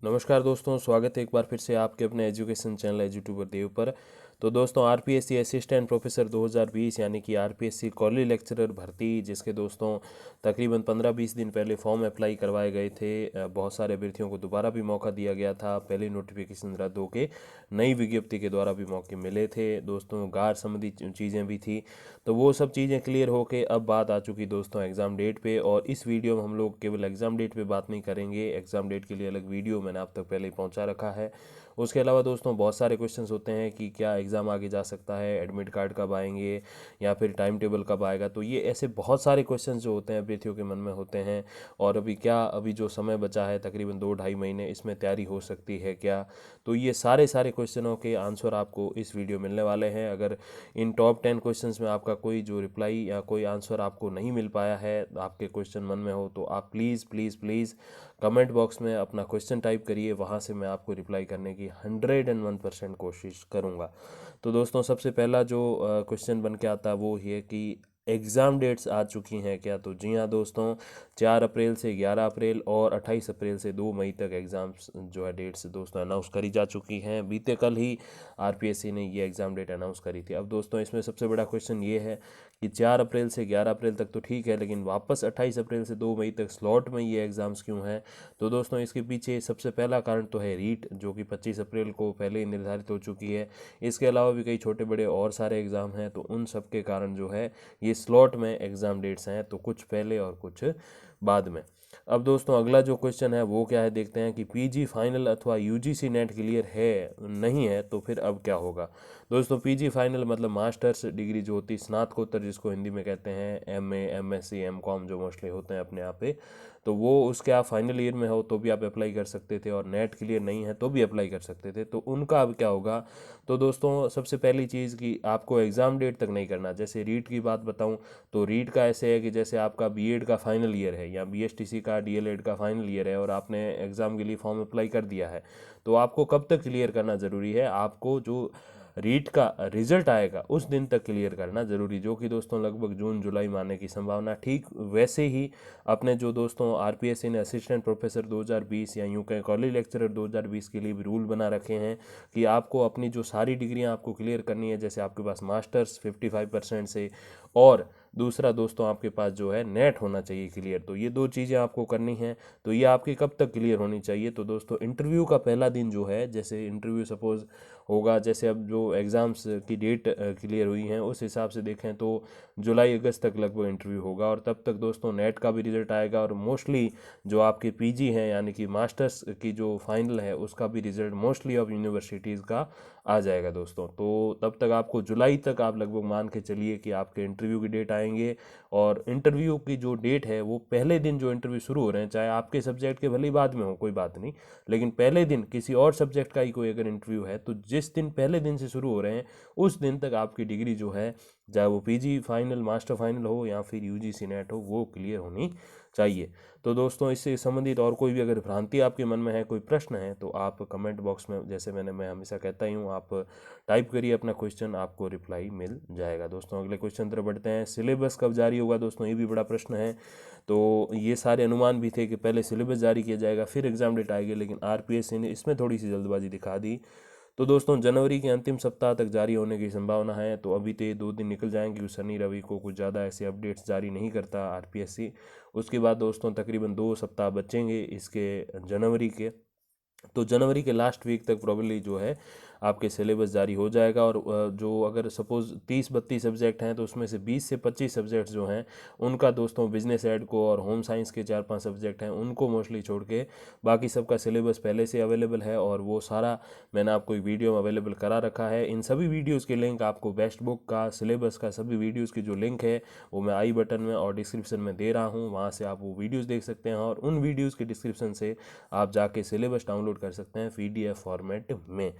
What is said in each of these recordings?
नमस्कार दोस्तों, स्वागत है एक बार फिर से आपके अपने एजुकेशन चैनल एजुट्यूबर देव पर। तो दोस्तों आरपीएससी असिस्टेंट प्रोफेसर 2020 यानी कि आरपीएससी कॉलेज लेक्चरर भर्ती, जिसके दोस्तों तकरीबन 15-20 दिन पहले फॉर्म अप्लाई करवाए गए थे। बहुत सारे अभ्यर्थियों को दोबारा भी मौका दिया गया था। पहले नोटिफिकेशन रद्द होकर नई विज्ञप्ति के द्वारा भी मौके मिले थे दोस्तों। गार संबंधी चीज़ें भी थी, तो वो सब चीज़ें क्लियर होके अब बात आ चुकी दोस्तों एग्ज़ाम डेट पे। और इस वीडियो में हम लोग केवल एग्ज़ाम डेट पे बात नहीं करेंगे, एग्ज़ाम डेट के लिए अलग वीडियो मैंने आप तक पहले ही पहुंचा रखा है। उसके अलावा दोस्तों बहुत सारे क्वेश्चंस होते हैं कि क्या एग्ज़ाम आगे जा सकता है, एडमिट कार्ड कब आएंगे, या फिर टाइम टेबल कब आएगा। तो ये ऐसे बहुत सारे क्वेश्चंस जो होते हैं अभ्यर्थियों के मन में होते हैं। और अभी जो समय बचा है तकरीबन 2-2.5 महीने, इसमें तैयारी हो सकती है क्या। तो ये सारे सारे क्वेश्चनों के आंसर आपको इस वीडियो मिलने वाले हैं। अगर इन टॉप 10 क्वेश्चंस में आपका कोई जो रिप्लाई या कोई आंसर आपको नहीं मिल पाया है, आपके क्वेश्चन मन में हो, तो आप please please please comment box में अपना क्वेश्चन टाइप करिए। वहाँ से मैं आपको रिप्लाई करने की 101% कोशिश करूँगा। तो दोस्तों सबसे पहला जो क्वेश्चन बन के आता है वो ये कि एग्ज़ाम डेट्स आ चुकी हैं क्या। तो जी हाँ दोस्तों, 4 अप्रैल से 11 अप्रैल और 28 अप्रैल से 2 मई तक एग्ज़ाम्स जो है डेट्स दोस्तों अनाउंस करी जा चुकी हैं। बीते कल ही आरपीएससी ने ये एग्ज़ाम डेट अनाउंस करी थी। अब दोस्तों इसमें सबसे बड़ा क्वेश्चन ये है कि 4 अप्रैल से 11 अप्रैल तक तो ठीक है, लेकिन वापस 28 अप्रैल से 2 मई तक स्लॉट में ये एग्ज़ाम्स क्यों हैं। तो दोस्तों इसके पीछे सबसे पहला कारण तो है रीट, जो कि 25 अप्रैल को पहले ही निर्धारित हो चुकी है। इसके अलावा भी कई छोटे बड़े और सारे एग्ज़ाम हैं, तो उन सब के कारण जो है ये स्लॉट में एग्ज़ाम डेट्स हैं, तो कुछ पहले और कुछ बाद में। अब दोस्तों अगला जो क्वेश्चन है वो क्या है, देखते हैं कि पीजी फाइनल अथवा यूजीसी नेट क्लियर है नहीं है तो फिर अब क्या होगा। दोस्तों पीजी फाइनल मतलब मास्टर्स डिग्री जो होती है, स्नातकोत्तर जिसको हिंदी में कहते हैं, एमए, एमएससी, एमकॉम जो मोस्टली होते हैं अपने यहाँ पे, तो वो उसके आप फाइनल ईयर में हो तो भी आप अप्लाई कर सकते थे, और नेट क्लियर नहीं है तो भी अप्लाई कर सकते थे। तो उनका अब क्या होगा। तो दोस्तों सबसे पहली चीज़ कि आपको एग्ज़ाम डेट तक नहीं करना। जैसे रीट की बात बताऊं तो रीट का ऐसे है कि जैसे आपका बीएड का फाइनल ईयर है या बीएसटीसी का डीएलएड का फाइनल ईयर है और आपने एग्ज़ाम के लिए फॉर्म अप्लाई कर दिया है, तो आपको कब तक क्लियर करना ज़रूरी है, आपको जो रीट का रिजल्ट आएगा उस दिन तक क्लियर करना ज़रूरी, जो कि दोस्तों लगभग जून जुलाई में आने की संभावना। ठीक वैसे ही अपने जो दोस्तों आरपीएससी ने असिस्टेंट प्रोफेसर 2020 या यूँ कहें कॉलेज लेक्चरर 2020 के लिए भी रूल बना रखे हैं कि आपको अपनी जो सारी डिग्रियां आपको क्लियर करनी है। जैसे आपके पास मास्टर्स 55% से, और दूसरा दोस्तों आपके पास जो है नेट होना चाहिए क्लियर। तो ये दो चीज़ें आपको करनी हैं। तो ये आपकी कब तक क्लियर होनी चाहिए। तो दोस्तों इंटरव्यू का पहला दिन जो है, जैसे इंटरव्यू सपोज़ होगा, जैसे अब जो एग्ज़ाम्स की डेट क्लियर हुई हैं उस हिसाब से देखें तो जुलाई अगस्त तक लगभग इंटरव्यू होगा, और तब तक दोस्तों नेट का भी रिजल्ट आएगा, और मोस्टली जो आपके पीजी हैं यानी कि मास्टर्स की जो फाइनल है उसका भी रिजल्ट मोस्टली ऑफ यूनिवर्सिटीज़ का आ जाएगा दोस्तों। तो तब तक आपको जुलाई तक आप लगभग मान के चलिए कि आपके इंटरव्यू की डेट आएंगे। और इंटरव्यू की जो डेट है वो पहले दिन जो इंटरव्यू शुरू हो रहे हैं, चाहे आपके सब्जेक्ट के भले ही बाद में हो कोई बात नहीं, लेकिन पहले दिन किसी और सब्जेक्ट का ही कोई अगर इंटरव्यू है तो जिस दिन पहले दिन से शुरू हो रहे हैं उस दिन तक आपकी डिग्री जो है, चाहे वो पीजी फाइनल, मास्टर फाइनल हो या फिर यूजीसी नेट हो, वो क्लियर होनी चाहिए। तो दोस्तों इससे संबंधित और कोई भी अगर भ्रांति आपके मन में है, कोई प्रश्न है, तो आप कमेंट बॉक्स में, जैसे मैं हमेशा कहता ही हूँ, आप टाइप करिए अपना क्वेश्चन, आपको रिप्लाई मिल जाएगा। दोस्तों अगले क्वेश्चन तरफ बढ़ते हैं। सिलेबस कब जारी होगा दोस्तों, ये भी बड़ा प्रश्न है। तो ये सारे अनुमान भी थे कि पहले सिलेबस जारी किया जाएगा फिर एग्ज़ाम डेट आएगी, लेकिन आरपीएससी ने इसमें थोड़ी सी जल्दबाजी दिखा दी। तो दोस्तों जनवरी के अंतिम सप्ताह तक जारी होने की संभावना है। तो अभी तो ये 2 दिन निकल जाएंगे क्योंकि शनि रवि को कुछ ज़्यादा ऐसे अपडेट्स जारी नहीं करता आरपीएससी। उसके बाद दोस्तों तकरीबन 2 सप्ताह बचेंगे इसके जनवरी के। तो जनवरी के लास्ट वीक तक प्रॉब्लली जो है आपके सिलेबस जारी हो जाएगा। और जो अगर सपोज़ 30-32 सब्जेक्ट हैं तो उसमें से 20 से 25 सब्जेक्ट्स जो हैं उनका दोस्तों बिजनेस एड को, और होम साइंस के 4-5 सब्जेक्ट हैं उनको मोस्टली छोड़ के बाकी सबका सिलेबस पहले से अवेलेबल है, और वो सारा मैंने आपको एक वीडियो में अवेलेबल करा रखा है। इन सभी वीडियोज़ के लिंक आपको, बेस्ट बुक का, सिलेबस का, सभी वीडियोज़ की जो लिंक है वो मैं आई बटन में और डिस्क्रिप्शन में दे रहा हूँ, वहाँ से आप वो वीडियोज़ देख सकते हैं, और उन वीडियोज़ के डिस्क्रिप्शन से आप जाके सिलेबस डाउनलोड कर सकते हैं पीडीएफ फॉर्मेट में।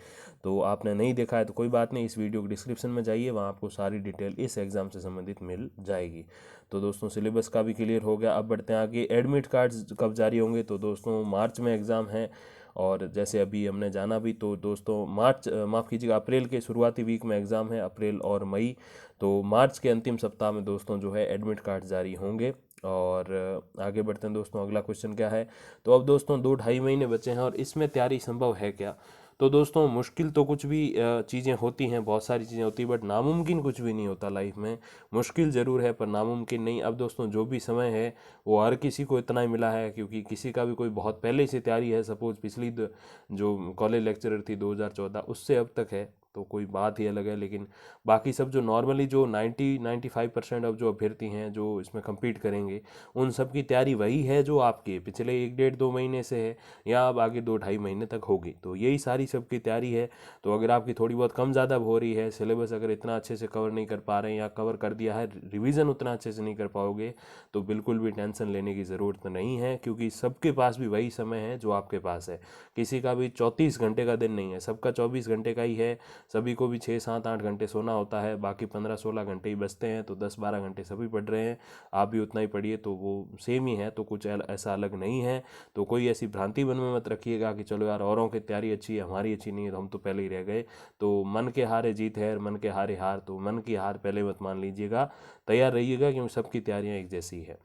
तो आपने नहीं देखा है तो कोई बात नहीं, इस वीडियो के डिस्क्रिप्शन में जाइए, वहाँ आपको सारी डिटेल इस एग्ज़ाम से संबंधित मिल जाएगी। तो दोस्तों सिलेबस का भी क्लियर हो गया। अब बढ़ते हैं आगे, एडमिट कार्ड्स कब जारी होंगे। तो दोस्तों मार्च में एग्ज़ाम है, और जैसे अभी हमने जाना भी, तो दोस्तों माफ़ कीजिएगा, अप्रैल के शुरुआती वीक में एग्ज़ाम है, अप्रैल और मई। तो मार्च के अंतिम सप्ताह में दोस्तों जो है एडमिट कार्ड जारी होंगे। और आगे बढ़ते हैं दोस्तों। अगला क्वेश्चन क्या है, तो अब दोस्तों 2-2.5 महीने बचे हैं और इसमें तैयारी संभव है क्या। तो दोस्तों मुश्किल तो कुछ भी चीज़ें होती हैं, बहुत सारी चीज़ें होती हैं, बट नामुमकिन कुछ भी नहीं होता लाइफ में। मुश्किल ज़रूर है पर नामुमकिन नहीं। अब दोस्तों जो भी समय है वो हर किसी को इतना ही मिला है, क्योंकि किसी का भी कोई बहुत पहले से तैयारी है, सपोज पिछली जो कॉलेज लेक्चरर थी 2014 उससे अब तक है तो कोई बात ही अलग है। लेकिन बाकी सब जो नॉर्मली जो 90-95% अब जो अभ्यर्थी हैं जो इसमें compete करेंगे, उन सब की तैयारी वही है जो आपके पिछले 1-1.5-2 महीने से है, या अब आगे 2-2.5 महीने तक होगी। तो यही सारी सब की तैयारी है। तो अगर आपकी थोड़ी बहुत कम ज़्यादा हो रही है, सिलेबस अगर इतना अच्छे से कवर नहीं कर पा रहे हैं या कवर कर दिया है, रिवीजन उतना अच्छे से नहीं कर पाओगे, तो बिल्कुल भी टेंशन लेने की ज़रूरत नहीं है, क्योंकि सबके पास भी वही समय है जो आपके पास है। किसी का भी 34 घंटे का दिन नहीं है, सबका 24 घंटे का ही है। सभी को भी 6-7-8 घंटे सोना होता है, बाकी 15-16 घंटे ही बचते हैं, तो 10-12 घंटे सभी पढ़ रहे हैं, आप भी उतना ही पढ़िए, तो वो सेम ही है, तो कुछ ऐसा अलग नहीं है। तो कोई ऐसी भ्रांति मन में मत रखिएगा कि चलो यार औरों की तैयारी अच्छी है हमारी अच्छी नहीं है तो हम तो पहले ही रह गए। तो मन के हारे जीत है और मन के हारे हार, तो मन की हार पहले मत मान लीजिएगा, तैयार रहिएगा, क्योंकि सबकी तैयारियां एक जैसी है।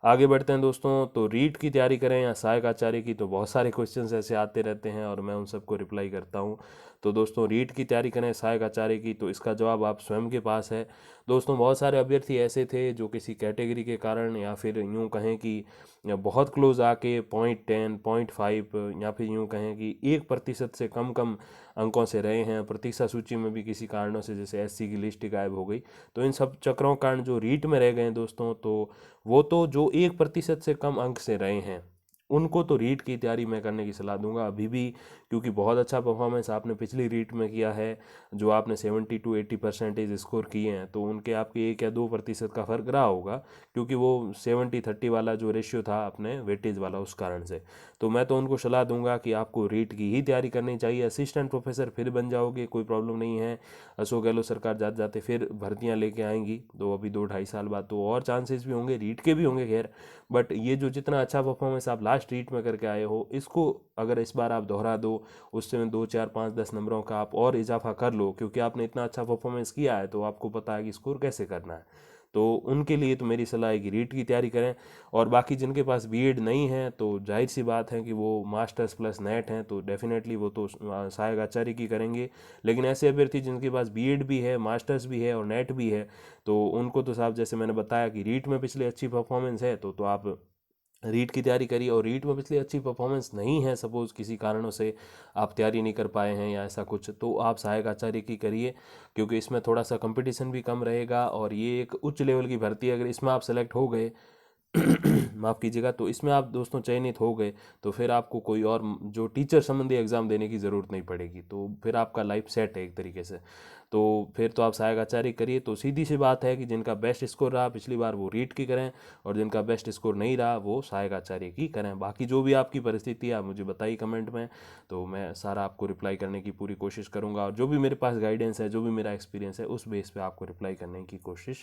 आगे बढ़ते हैं दोस्तों। तो रीट की तैयारी करें या सहायक आचार्य की, तो बहुत सारे क्वेश्चंस ऐसे आते रहते हैं और मैं उन सबको रिप्लाई करता हूं। तो दोस्तों रीट की तैयारी करें सहायक आचार्य की, तो इसका जवाब आप स्वयं के पास है। दोस्तों बहुत सारे अभ्यर्थी ऐसे थे जो किसी कैटेगरी के कारण या फिर यूं कहें कि बहुत क्लोज आके 0.10 0.5 या फिर यूं कहें कि 1% से कम कम अंकों से रहे हैं, प्रतीक्षा सूची में भी किसी कारणों से, जैसे एससी की लिस्ट ही गायब हो गई। तो इन सब चक्रों के कारण जो रीट में रह गए हैं दोस्तों, तो वो तो जो 1% से कम अंक से रहे हैं उनको तो रीट की तैयारी मैं करने की सलाह दूंगा अभी भी, क्योंकि बहुत अच्छा परफॉर्मेंस आपने पिछली रीट में किया है। जो आपने 70-80% स्कोर किए हैं, तो उनके आपके 1 या 2% का फर्क रहा होगा, क्योंकि वो 70-30 वाला जो रेशियो था अपने वेटेज वाला, उस कारण से। तो मैं तो उनको सलाह दूंगा कि आपको रीट की ही तैयारी करनी चाहिए। असिस्टेंट प्रोफेसर फिर बन जाओगे, कोई प्रॉब्लम नहीं है। अशोक गहलोत सरकार जाते जाते फिर भर्तियां लेके आएंगी, तो अभी 2-2.5 साल बाद तो और चांसेस भी होंगे, रीट के भी होंगे खैर। बट ये जो जितना अच्छा परफॉर्मेंस आप लास्ट रीट में करके आए हो, इसको अगर इस बार आप दोहरा दो, उससे में 2-4-5-10 नंबरों का आप और इजाफा कर लो, क्योंकि आपने इतना अच्छा परफॉर्मेंस किया है तो आपको पता है कि स्कोर कैसे करना है। तो उनके लिए तो मेरी सलाह है कि रीट की तैयारी करें। और बाकी जिनके पास बीएड नहीं है, तो जाहिर सी बात है कि वो मास्टर्स प्लस नेट हैं, तो डेफिनेटली वो तो सहायक आचार्य की करेंगे। लेकिन ऐसे अभ्यर्थी जिनके पास बीएड भी है, मास्टर्स भी है और नेट भी है, तो उनको तो साहब जैसे मैंने बताया कि रीट में पिछले अच्छी परफॉर्मेंस है, तो आप रीट की तैयारी करिए। और रीट में पिछले अच्छी परफॉर्मेंस नहीं है, सपोज़ किसी कारणों से आप तैयारी नहीं कर पाए हैं या ऐसा कुछ, तो आप सहायक आचार्य की करिए, क्योंकि इसमें थोड़ा सा कंपटीशन भी कम रहेगा और ये एक उच्च लेवल की भर्ती है। अगर इसमें आप सेलेक्ट हो गए माफ़ कीजिएगा, तो इसमें आप दोस्तों चयनित हो गए, तो फिर आपको कोई और जो टीचर संबंधी एग्ज़ाम देने की ज़रूरत नहीं पड़ेगी, तो फिर आपका लाइफ सेट है एक तरीके से। तो फिर तो आप सहायक आचार्य करिए। तो सीधी सी बात है कि जिनका बेस्ट स्कोर रहा पिछली बार वो रीट की करें, और जिनका बेस्ट स्कोर नहीं रहा वो सहायक आचार्य की करें। बाकी जो भी आपकी परिस्थिति है आप मुझे बताइए कमेंट में, तो मैं सारा आपको रिप्लाई करने की पूरी कोशिश करूँगा, और जो भी मेरे पास गाइडेंस है, जो भी मेरा एक्सपीरियंस है, उस बेस पे आपको रिप्लाई करने की कोशिश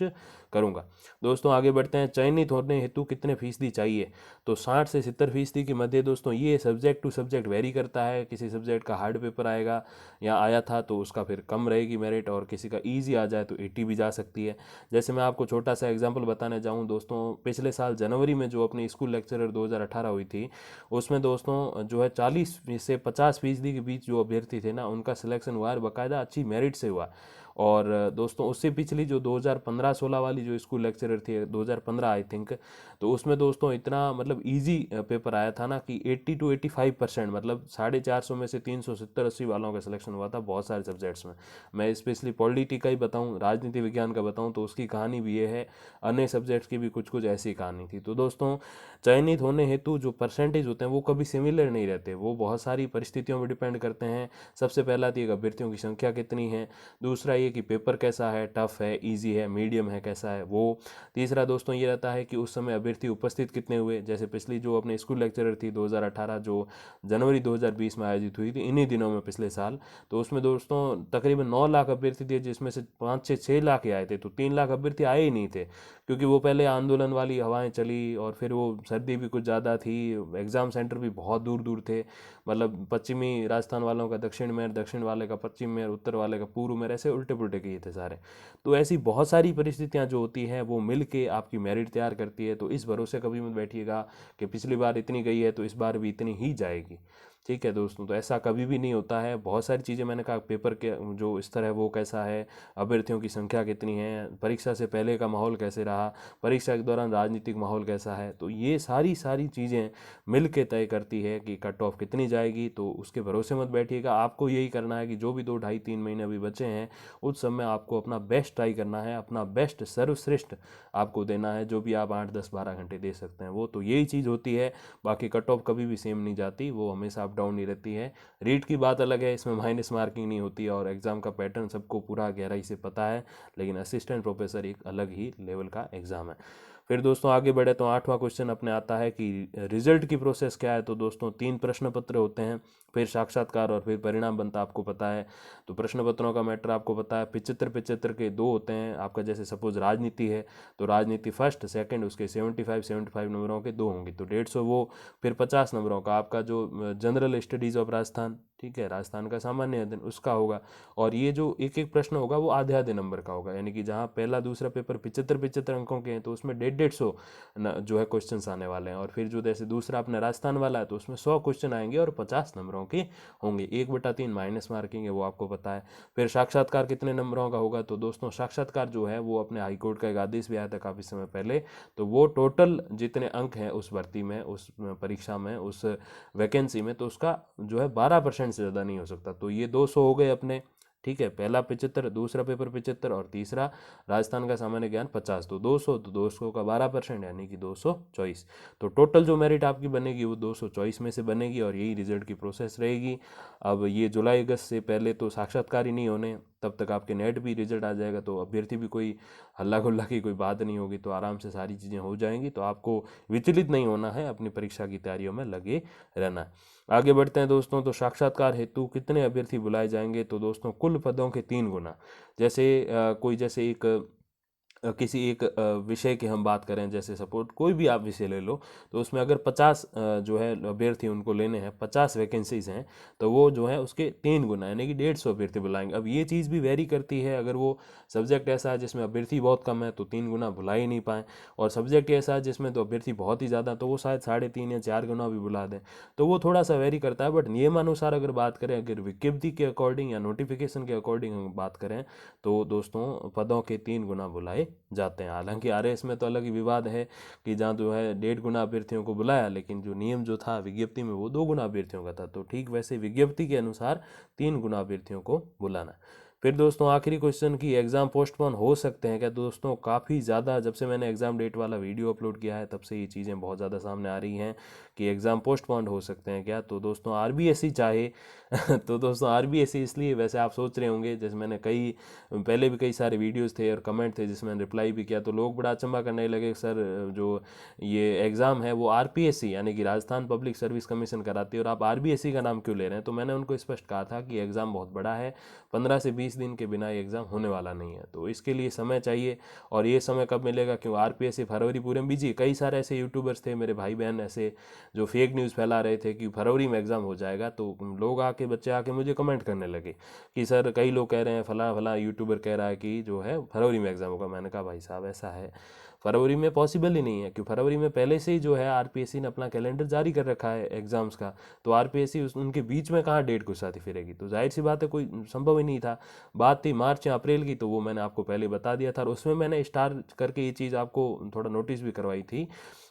करूँगा। दोस्तों आगे बढ़ते हैं। चयनित होने हेतु कितने फीसदी चाहिए, तो 60 से 70% के मध्य दोस्तों। ये सब्जेक्ट टू सब्जेक्ट वेरी करता है, किसी सब्जेक्ट का हार्ड पेपर आएगा या आया था तो उसका फिर कम रहेगी मेरिट, और किसी का ईजी आ जाए तो 80 भी जा सकती है। जैसे मैं आपको छोटा सा एग्जांपल बताने जाऊं दोस्तों, पिछले साल जनवरी में जो अपनी स्कूल लेक्चरर 2018 हुई थी, उसमें दोस्तों जो है 40 से 50% के बीच जो अभ्यर्थी थे ना, उनका सिलेक्शन हुआ है, बाकायदा अच्छी मेरिट से हुआ। और दोस्तों उससे पिछली जो 2015-16 वाली जो स्कूल लेक्चरर थी, 2015 आई थिंक, तो उसमें दोस्तों इतना मतलब इजी पेपर आया था ना कि 80-85%, मतलब 450 में से 370-80 वालों का सिलेक्शन हुआ था बहुत सारे सब्जेक्ट्स में। मैं स्पेशली पॉलिटी का ही बताऊं, राजनीति विज्ञान का बताऊं, तो उसकी कहानी भी ये है, अन्य सब्जेक्ट्स की भी कुछ कुछ ऐसी कहानी थी। तो दोस्तों चयनित होने हेतु जो परसेंटेज होते हैं वो कभी सिमिलर नहीं रहते, वो बहुत सारी परिस्थितियों पर डिपेंड करते हैं। सबसे पहला तो एक अभ्यर्थियों की संख्या कितनी है, दूसरा ये कि पेपर कैसा है, टफ है, ईजी है, मीडियम है, कैसा है वो। तीसरा दोस्तों ये रहता है कि उस समय अभ्यर्थी उपस्थित कितने हुए, जैसे पिछली जो अपने स्कूल लेक्चरर थी 2018 जो जनवरी 2020 में आयोजित हुई थी इन्हीं दिनों में पिछले साल, तो उसमें दोस्तों तकरीबन 9 लाख अभ्यर्थी थे, जिसमें से 5 से 6 लाख ही आए थे, तो 3 लाख अभ्यर्थी आए ही नहीं थे, क्योंकि वो पहले आंदोलन वाली हवाएं चली और फिर वो सर्दी भी कुछ ज़्यादा थी, एग्ज़ाम सेंटर भी बहुत दूर दूर थे, मतलब पश्चिमी राजस्थान वालों का दक्षिण में, दक्षिण वाले का पश्चिम में, उत्तर वाले का पूर्व में, ऐसे उल्टे उल्टे पुल्टे किए थे सारे। तो ऐसी बहुत सारी परिस्थितियां जो होती हैं वो मिल के आपकी मेरिट तैयार करती है। तो इस भरोसे कभी मत बैठिएगा कि पिछली बार इतनी गई है तो इस बार भी इतनी ही जाएगी। ठीक है दोस्तों, तो ऐसा कभी भी नहीं होता है। बहुत सारी चीज़ें मैंने कहा, पेपर के जो स्तर है वो कैसा है, अभ्यर्थियों की संख्या कितनी है, परीक्षा से पहले का माहौल कैसे रहा, परीक्षा के दौरान राजनीतिक माहौल कैसा है, तो ये सारी सारी चीज़ें मिल के तय करती है कि कट ऑफ कितनी जाएगी। तो उसके भरोसे मत बैठिएगा, आपको यही करना है कि जो भी 2 ढाई 3 महीने अभी बचे हैं उस समय आपको अपना बेस्ट ट्राई करना है, अपना बेस्ट सर्वश्रेष्ठ आपको देना है, जो भी आप 8 10 12 घंटे दे सकते हैं वो। तो यही चीज़ होती है। बाकी कट ऑफ कभी भी सेम नहीं जाती, वो हमेशा अप डाउन नहीं रहती है। रीट की बात अलग है, इसमें माइनस मार्किंग नहीं होती और एग्ज़ाम का पैटर्न सबको पूरा गहराई से पता है, लेकिन असिस्टेंट प्रोफेसर एक अलग ही लेवल का एग्ज़ाम है। फिर दोस्तों आगे बढ़े तो 8वां क्वेश्चन अपने आता है कि रिजल्ट की प्रोसेस क्या है। तो दोस्तों 3 प्रश्न पत्र होते हैं, फिर साक्षात्कार और फिर परिणाम बनता है, आपको पता है। तो प्रश्न पत्रों का मैटर आपको पता है, 75 के 2 होते हैं आपका। जैसे सपोज राजनीति है तो राजनीति फर्स्ट सेकंड, उसके 75 नंबरों के 2 होंगे तो 150 वो। फिर 50 नंबरों का आपका जो जनरल स्टडीज़ ऑफ राजस्थान, ठीक है, राजस्थान का सामान्य अध्ययन, उसका होगा। और ये जो एक एक प्रश्न होगा वो आधे आधे नंबर का होगा, यानी कि जहाँ पहला दूसरा पेपर 75 अंकों के हैं तो उसमें 150 जो है क्वेश्चंस आने वाले हैं। और फिर जो जैसे दूसरा अपना राजस्थान वाला है तो उसमें 100 क्वेश्चन आएंगे और 50 नंबरों के होंगे। 1/3 माइनस मार्किंग है, वो आपको पता है। फिर साक्षात्कार कितने नंबरों का होगा। तो दोस्तों साक्षात्कार जो है वो अपने हाईकोर्ट का एक आदेश भी आया था काफ़ी समय पहले, तो वो टोटल जितने अंक हैं उस भर्ती में, उस परीक्षा में, उस वैकेंसी में, तो उसका जो है 12% से ज़्यादा नहीं हो सकता। तो ये 200 हो गए अपने, ठीक है, पहला 75, दूसरा पेपर 75 और तीसरा राजस्थान का सामान्य ज्ञान 50, तो 200, तो 200 का 12% यानी कि 224। तो टोटल जो मेरिट आपकी बनेगी वो 224 में से बनेगी और यही रिजल्ट की प्रोसेस रहेगी। अब ये जुलाई अगस्त से पहले तो साक्षात्कार ही नहीं होने, तब तक आपके नेट भी रिजल्ट आ जाएगा, तो अभ्यर्थी भी कोई हल्ला गुल्ला की कोई बात नहीं होगी, तो आराम से सारी चीज़ें हो जाएंगी। तो आपको विचलित नहीं होना है, अपनी परीक्षा की तैयारियों में लगे रहना है। आगे बढ़ते हैं दोस्तों, तो साक्षात्कार हेतु कितने अभ्यर्थी बुलाए जाएंगे। तो दोस्तों कुल पदों के 3 गुना। जैसे कोई जैसे एक किसी एक विषय की हम बात करें, जैसे सपोर्ट कोई भी आप विषय ले लो, तो उसमें अगर 50 जो है अभ्यर्थी उनको लेने हैं, 50 वैकेंसीज हैं, तो वो जो है उसके 3 गुना यानी कि 150 अभ्यर्थी बुलाएंगे। अब ये चीज़ भी वेरी करती है, अगर वो सब्जेक्ट ऐसा है जिसमें अभ्यर्थी बहुत कम है तो 3 गुना बुला ही नहीं पाएँ, और सब्जेक्ट ऐसा है जिसमें तो अभ्यर्थी बहुत ही ज़्यादा, तो वो शायद 3.5 या 4 गुना भी बुला दें। तो वो थोड़ा सा वेरी करता है, बट नियमानुसार अगर बात करें, अगर विज्ञप्ति के अकॉर्डिंग या नोटिफिकेशन के अकॉर्डिंग हम बात करें, तो दोस्तों पदों के 3 गुना बुलाए जाते हैं। हालांकि आरएस में तो अलग ही विवाद है कि जहाँ जो है 1.5 गुना अभ्यर्थियों को बुलाया, लेकिन जो नियम जो था विज्ञप्ति में वो 2 गुना अभ्यर्थियों का था। तो ठीक वैसे विज्ञप्ति के अनुसार 3 गुना अभ्यर्थियों को बुलाना। फिर दोस्तों आखिरी क्वेश्चन की एग्ज़ाम पोस्टपोन हो सकते हैं क्या। दोस्तों काफ़ी ज़्यादा, जब से मैंने एग्ज़ाम डेट वाला वीडियो अपलोड किया है तब से ये चीज़ें बहुत ज़्यादा सामने आ रही हैं कि एग्ज़ाम पोस्टपोन हो सकते हैं क्या। तो दोस्तों आरबीएसई चाहे तो दोस्तों आरबीएसई इसलिए, वैसे आप सोच रहे होंगे, जैसे मैंने पहले भी कई सारे वीडियोस थे और कमेंट थे जिसमें रिप्लाई भी किया, तो लोग बड़ा अचंभा करने लगे, सर जो ये एग्ज़ाम है वो आरपीएससी यानी कि राजस्थान पब्लिक सर्विस कमीशन कराती है और आप आरबीएससी का नाम क्यों ले रहे हैं। तो मैंने उनको स्पष्ट कहा था कि एग्ज़ाम बहुत बड़ा है, 15 से 20 दिन के बिना ये एग्ज़ाम होने वाला नहीं है, तो इसके लिए समय चाहिए। और ये समय कब मिलेगा, क्यों आरपीएससी फरवरी पूरे में बिजी। कई सारे ऐसे यूट्यूबर्स थे, मेरे भाई बहन ऐसे जो फेक न्यूज़ फैला रहे थे कि फरवरी में एग्ज़ाम हो जाएगा, तो लोग आके, बच्चे आके मुझे कमेंट करने लगे कि सर कई लोग कह रहे हैं, फला फला यूट्यूबर कह रहा है कि जो है फरवरी में एग्ज़ाम होगा। मैंने कहा भाई साहब ऐसा है, फरवरी में पॉसिबल ही नहीं है, क्योंकि फरवरी में पहले से ही जो है आरपीएससी ने अपना कैलेंडर जारी कर रखा है एग्ज़ाम्स का, तो आरपीएससी उनके बीच में कहाँ डेट घुसाती फिरेगी। तो जाहिर सी बात है कोई संभव ही नहीं था। बात थी मार्च या अप्रैल की, तो वो मैंने आपको पहले बता दिया था और उसमें मैंने स्टार करके ये चीज़ आपको थोड़ा नोटिस भी करवाई थी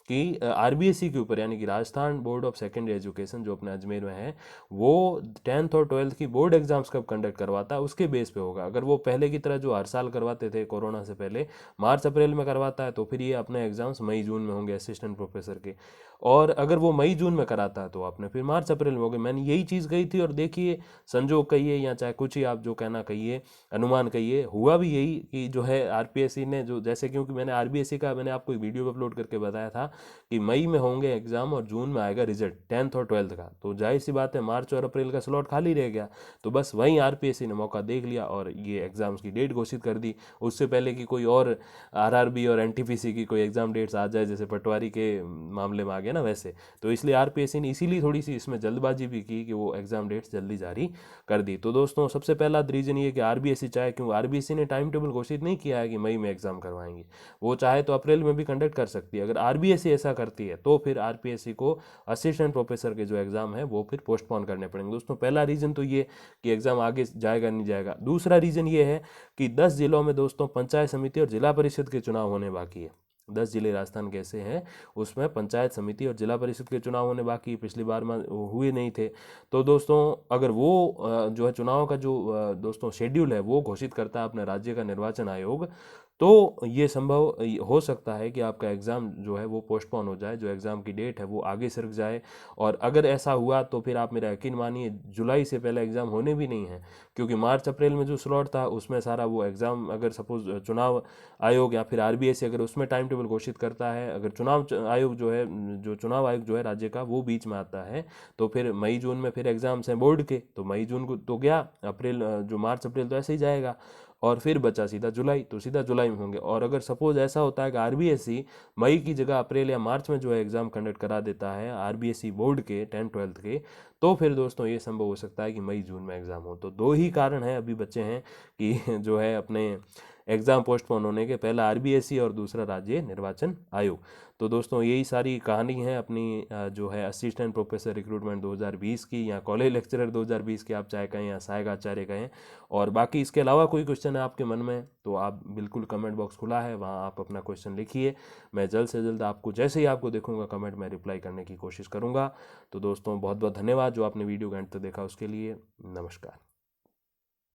कि आरबीएससी के ऊपर, यानी कि Rajasthan board of secondary education जो अपने अजमेर में है, वो 10th और 12th की बोर्ड एग्जाम्स कब कंडक्ट करवाता है उसके बेस पे होगा। अगर वो पहले की तरह जो हर साल करवाते थे कोरोना से पहले मार्च अप्रैल में करवाता है, तो फिर ये अपने एग्जाम्स मई जून में होंगे असिस्टेंट प्रोफेसर के। और अगर वो मई जून में कराता है तो आपने फिर मार्च अप्रैल में होंगे। मैंने यही चीज़ कही थी और देखिए, संजोग कहिए या चाहे कुछ ही आप जो कहना कहिए, अनुमान कहिए, हुआ भी यही कि जो है आरपीएससी ने जो, जैसे क्योंकि मैंने आरबीएससी का मैंने आपको एक वीडियो अपलोड करके बताया था कि मई में होंगे एग्ज़ाम और जून में आएगा रिजल्ट 10th और 12th का, तो जाहिर सी बात है मार्च और अप्रैल का स्लॉट खाली रह गया। तो बस वहीं आरपीएससी ने मौका देख लिया और ये एग्ज़ाम्स की डेट घोषित कर दी, उससे पहले कि कोई और आरआरबी और एनटीपीसी की कोई एग्ज़ाम डेट्स आ जाए, जैसे पटवारी के मामले में आ गया ना वैसे। तो इसलिए आरपीएससी ने इसीलिए थोड़ी सी इसमें जल्दबाजी भी की कि वो एग्ज़ाम डेट्स जल्दी जारी कर दी। तो दोस्तों सबसे पहला रीज़न ये कि आरबीएससी चाहे, क्यों आरबीएससी ने टाइम टेबल घोषित नहीं किया है कि मई में एग्ज़ाम करवाएंगे, वो चाहे तो अप्रैल में भी कंडक्ट कर सकती है। अगर आरबीएससी ऐसा करती है तो फिर आरपीएससी को असिस्टेंट प्रोफेसर के जो एग्ज़ाम है वो फिर पोस्टपोन करने पड़ेंगे। दोस्तों पहला रीज़न तो ये कि एग्ज़ाम आगे जाएगा नहीं जाएगा। दूसरा रीज़न ये है कि 10 जिलों में दोस्तों पंचायत समिति और जिला परिषद के चुनाव होने बाकी है। 10 जिले राजस्थान के ऐसे हैं उसमें पंचायत समिति और जिला परिषद के चुनाव होने बाकी, पिछली बार में हुए नहीं थे। तो दोस्तों अगर वो जो है चुनाव का जो दोस्तों शेड्यूल है वो घोषित करता है अपने राज्य का निर्वाचन आयोग, तो ये संभव हो सकता है कि आपका एग्ज़ाम जो है वो पोस्टपोन हो जाए, जो एग्ज़ाम की डेट है वो आगे सरक जाए। और अगर ऐसा हुआ तो फिर आप मेरा यकीन मानिए जुलाई से पहले एग्ज़ाम होने भी नहीं है, क्योंकि मार्च अप्रैल में जो स्लॉट था उसमें सारा वो एग्ज़ाम, अगर सपोज चुनाव आयोग या फिर आरबीएससी अगर उसमें टाइम टेबल घोषित करता है, अगर आयोग जो है, जो चुनाव आयोग जो है राज्य का वो बीच में आता है, तो फिर मई जून में फिर एग्ज़ाम्स हैं बोर्ड के, तो मई जून को तो गया, अप्रैल जो मार्च अप्रैल तो ऐसे ही जाएगा, और फिर बचा सीधा जुलाई, तो सीधा जुलाई में होंगे। और अगर सपोज ऐसा होता है कि आरबीएससी मई की जगह अप्रैल या मार्च में जो है एग्ज़ाम कंडक्ट करा देता है आरबीएससी बोर्ड के 10th-12th के, तो फिर दोस्तों ये संभव हो सकता है कि मई जून में एग्ज़ाम हो। तो दो ही कारण हैं अभी बचे हैं कि जो है अपने एग्ज़ाम पोस्टपोन होने के, पहला आरबीएससी और दूसरा राज्य निर्वाचन आयोग। तो दोस्तों यही सारी कहानी है अपनी जो है असिस्टेंट प्रोफेसर रिक्रूटमेंट 2020 की, या कॉलेज लेक्चरर 2020 की आप चाहे कहें, या सहायक आचार्य कहें। और बाकी इसके अलावा कोई क्वेश्चन है आपके मन में तो आप बिल्कुल कमेंट बॉक्स खुला है, वहाँ आप अपना क्वेश्चन लिखिए। मैं जल्द से जल्द आपको, जैसे ही आपको देखूंगा कमेंट में, रिप्लाई करने की कोशिश करूँगा। तो दोस्तों बहुत बहुत धन्यवाद जो आपने वीडियो को अंत तक देखा उसके लिए। नमस्कार।